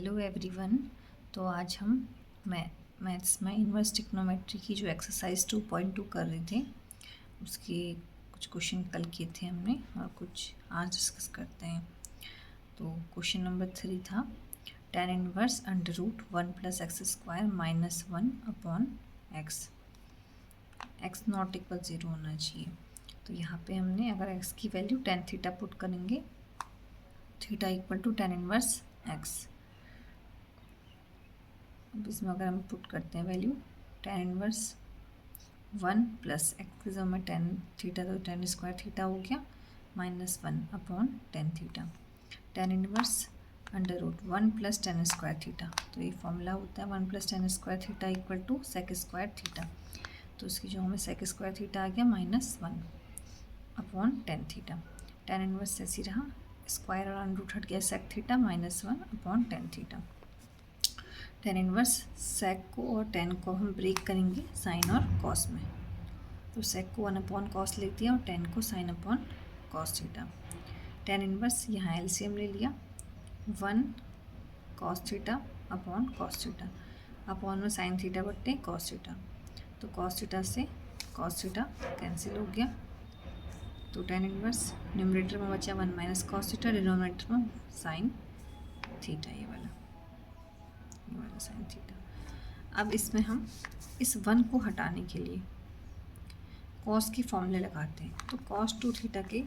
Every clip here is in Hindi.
Hello everyone. तो आज हम मैथ्स में इन्वर्स ट्रिग्नोमेट्री की जो एक्सरसाइज 2.2 कर रहे थे उसके कुछ क्वेश्चन कल किए थे हमने और कुछ आज डिस्कस करते हैं। तो क्वेश्चन नंबर 3 था tan inverse under root 1 + x² - 1 upon x not equal 0 होना चाहिए। तो यहाँ पे हमने अगर x की वैल्यू tan थीटा पुट करेंगे, theta equal to tan inverse x। अब इसमें अगर हम पुट करते हैं वैल्यू tan इनवर्स 1 + x की जगह में tan थीटा तो tan² थीटा हो गया -1 upon tan theta. tan inverse under root 1 + tan² theta, तो ये फॉर्मूला होता है 1 + tan² theta equal to sec² theta. तो इसकी जो हमें sec² थीटा आ गया -1 upon tan theta. tan inverse ऐसी रहा, स्क्वायर और अंडर हट गया sec theta -1 upon tan theta. tan inverse sec को और tan को हम ब्रेक करेंगे साइन और कॉस में। तो sec को 1 अपॉन कॉस ले दिया और tan को sign upon cos theta. tan inverse यहाँ एलसीएम ले लिया 1 cos theta upon cos theta, upon में साइन थीटा बट्टे कॉस थीटा। तो कॉस थीटा से कॉस थीटा कैंसिल हो गया। तो tan इनवर्स न्यूमरेटर में बचा 1 - cos थीटा, डिनोमिनेटर में साइन थीटा, ये वाला साइन थीटा। अब इसमें हम इस 1 को हटाने के लिए कॉस की फॉर्मूले लगाते हैं। तो cos 2 थीटा के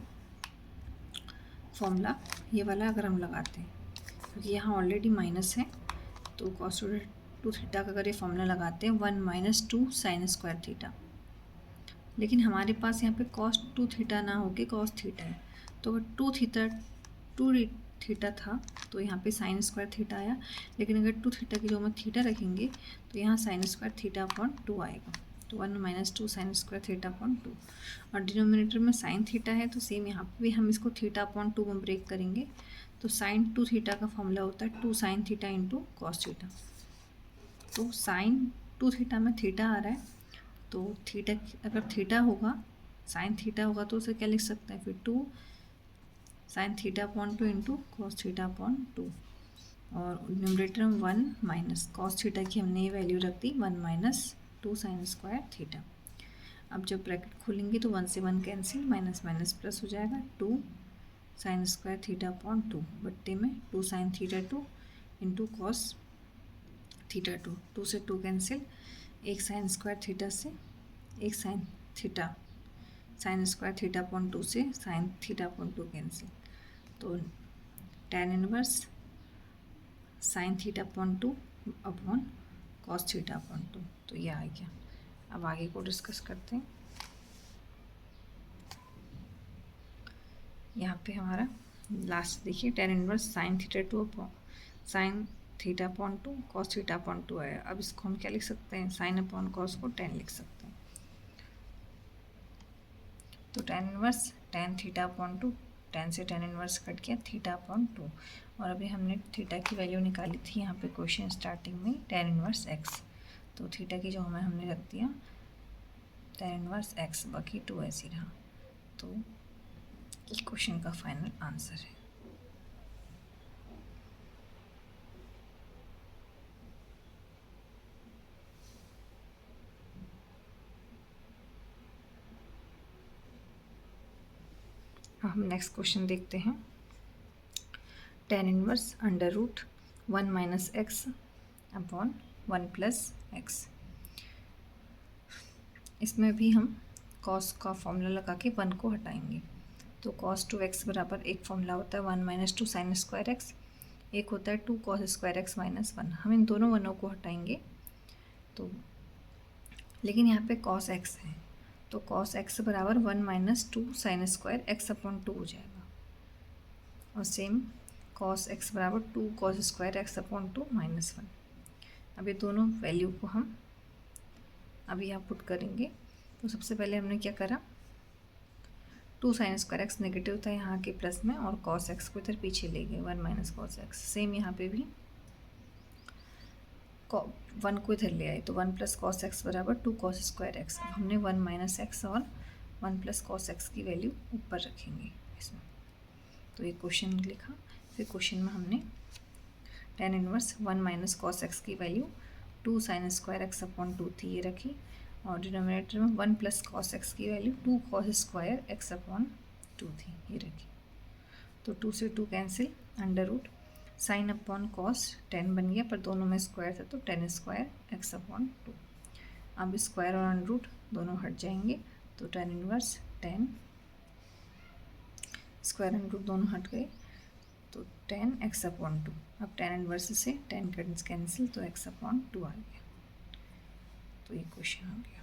फॉर्मूला ये वाला अगर हम लगाते हैं, क्योंकि यहाँ ऑलरेडी माइनस है, तो cos 2 थीटा का अगर ये फॉर्मूला लगाते हैं 1 - 2 sin² थीटा। लेकिन हमारे पास यहाँ पे cos 2 थीटा ना होके cos थीटा है, तो अगर 2 थीटा था तो यहाँ पे sin² थीटा आया। लेकिन अगर 2 थीटा की जो हम थीटा रखेंगे तो यहाँ sin² थीटा अपॉन 2 आएगा। तो 1 - 2 sin² थीटा अपॉन 2, और डिनोमिनेटर में sin थीटा है तो सेम यहाँ पे भी हम इसको थीटा अपॉन 2 में ब्रेक करेंगे। तो sin 2 थीटा का फॉर्मूला होता है 2 sin theta into cos theta. तो sin 2 थीटा में थीटा आ रहा है, तो थीटा अगर थीटा होगा sin थीटा होगा तो उसे क्या लिख सकते हैं फिर 2 sin theta upon 2 into cos theta upon 2, और न्यूमरेटर में 1 माइनस कॉस थीटा की हमने ये वैल्यू रख दी 1 - 2 sin² थीटा। अब जब ब्रैकेट खोलेंगे तो 1 से 1 कैंसिल, माइनस माइनस प्लस हो जाएगा 2 sin² थीटा अपॉन 2 बट्टे में 2 sin theta 2 into cos theta 2, 2 से 2 कैंसिल, 1 sin² थीटा से 1 sin theta sin² theta upon 2 से sin थीटा अपॉन 2 कैंसिल। तो tan inverse sin theta upon 2 upon cos theta upon 2, तो ये आ गया। अब आगे को डिस्कस करते हैं। यहाँ पे हमारा लास्ट देखिए tan inverse sin theta 2 upon sin theta upon 2 cos theta upon 2 आया। अब इसको हम क्या लिख सकते हैं, sin अपॉन कॉस को tan लिख सकते हैं। तो tan inverse tan theta upon 2, tan से tan इनवर्स कट गया थीटा अपॉन 2, और अभी हमने थीटा की वैल्यू निकाली थी यहाँ पे क्वेश्चन स्टार्टिंग में tan इनवर्स x। तो थीटा की जो हमने रख दिया tan इनवर्स x, बाकी 2 ऐसे रहा। तो ये क्वेश्चन का फाइनल आंसर है। हम नेक्स्ट क्वेश्चन देखते हैं। tan inverse under root 1 - x upon 1 + x। इसमें भी हम cos का फॉर्मूला लगा के 1 को हटाएंगे। तो cos 2x बराबर एक फॉर्मूला होता है 1 - 2 sin² x, एक होता है 2 cos² x - 1। हम इन दोनों वनों को हटाएंगे। तो लेकिन यहाँ पे cos x है, तो cos x बराबर 1 - 2 sin² x अपॉन 2 हो जाएगा, और सेम cos x बराबर 2 cos² x अपॉन 2 -1। अब ये दोनों वैल्यू को हम अभी यहाँ पुट करेंगे। तो सबसे पहले हमने क्या करा, 2 sin² x नेगेटिव था यहाँ के प्लस में, और cos x को इधर पीछे ले गए 1 - cos x। सेम यहाँ पे भी 1 को इधर ले आए, तो 1 + cos x बराबर 2 cos² x। अब हमने 1 - x और 1 + cos x की वैल्यू ऊपर रखेंगे इसमें। तो ये क्वेश्चन लिखा। फिर क्वेश्चन में हमने tan inverse 1 minus cos x की value 2 sine square x upon 2 थी, ये रखी। और डिनोमिनेटर में 1 प्लस कॉस एक्स की value 2 cos square x upon 2 थी, ये रखी। तो 2 से 2 cancel, under root sine upon cos 10 बन गया, पर दोनों में स्क्वायर था तो 10 स्क्वायर एक्स अपॉन 2। अब स्क्वायर और अंडर रूट दोनों हट जाएंगे, तो 10 इनवर्स 10 स्क्वायर अंडर रूट दोनों हट गए, तो 10 एक्स अपॉन 2। अब 10 इनवर्स से 10 कैंसिल, तो एक्स अपॉन 2 आ गया। तो ये क्वेश्चन हो गया।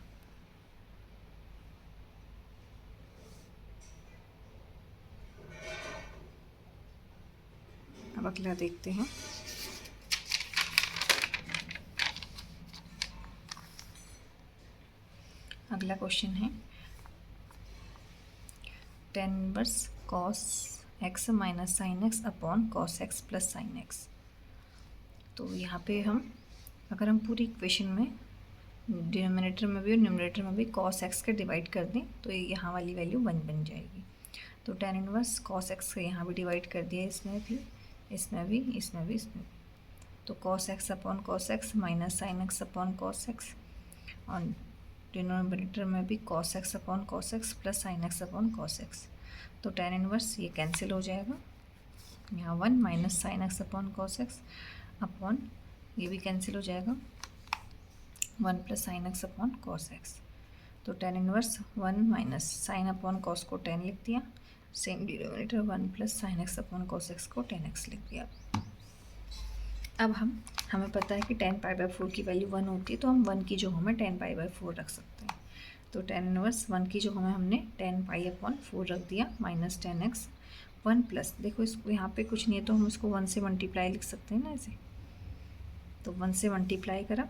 अब अगला देखते हैं। अगला क्वेश्चन है 10 inverse cos x minus sine x upon cos x plus sine x. तो यहाँ पे अगर हम पूरी इक्वेशन में डिनोमिनेटर में भी और न्यूमरेटर में भी कॉस एक्स के डिवाइड कर दें तो यहाँ वाली वैल्यू 1 बन जाएगी। तो 10 इनवर्स कॉस एक्स से यहाँ भी डिवाइड कर दिया, इसमें भी, इसमें भी, इसमें भी, इसमें भी। तो cos x upon cos x minus sine x upon cos x, और डिनोमिनेटर में भी cos x upon cos x plus sine x upon cos x. तो 10 इनवर्स ये कैंसिल हो जाएगा, यहाँ 1 minus sine x upon cos x upon ये भी कैंसिल हो जाएगा, 1 plus sine x upon cos x. तो 10 inverse 1 minus sign upon cos को 10 लिख दिया, same denominator 1 plus sine x upon cos x को 10x लिख दिया। अब हमें पता है कि 10 पाई बाई 4 की वैल्यू 1 होती है, तो हम 1 की जगह में 10 पाई बाई 4 रख सकते हैं। तो 10 इनवर्स 1 की जगह में हमने 10 पाई अपॉन 4 रख दिया, माइनस 10x 1 प्लस, देखो इसको यहाँ पे कुछ नहीं है तो हम इसको 1 से मल्टीप्लाई लिख सकते हैं ना ऐसे। तो 1 से मल्टीप्लाई करा,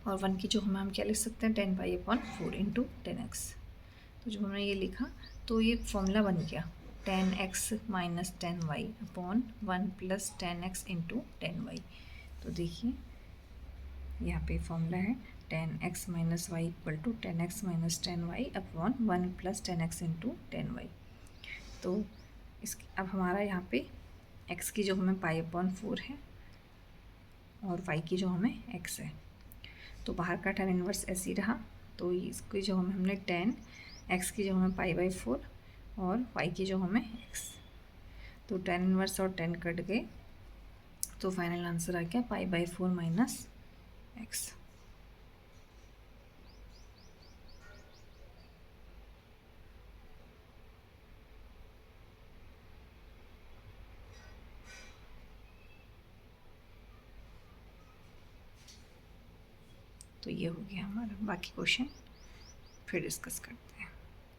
और 1 की जगह में हम क्या लिख सकते हैं 10 पाई अपॉन 4 इंटू 10x। तो जब हमने ये लिखा तो ये फॉर्मूला बन गया 10x minus 10y upon 1 plus 10x into 10y। तो देखिए यहाँ पे फॉर्मूला है 10x minus Y equal to 10x minus 10y upon 1 plus 10x into 10y। तो अब हमारा यहाँ पे x की जगह में पाई अपॉन 4 है और y की जगह में x है। तो बाहर का 10 इनवर्स ऐसे ही रहा, तो इसकी जगह में हमने 10 x की जगह में पाई बाई 4 और y की जगह में x। तो 10 इनवर्स और 10 कट गए, तो फाइनल आंसर आ गया पाई बाई 4 माइनस x। तो ये हो गया हमारा, बाकी क्वेश्चन फिर डिस्कस करते हैं।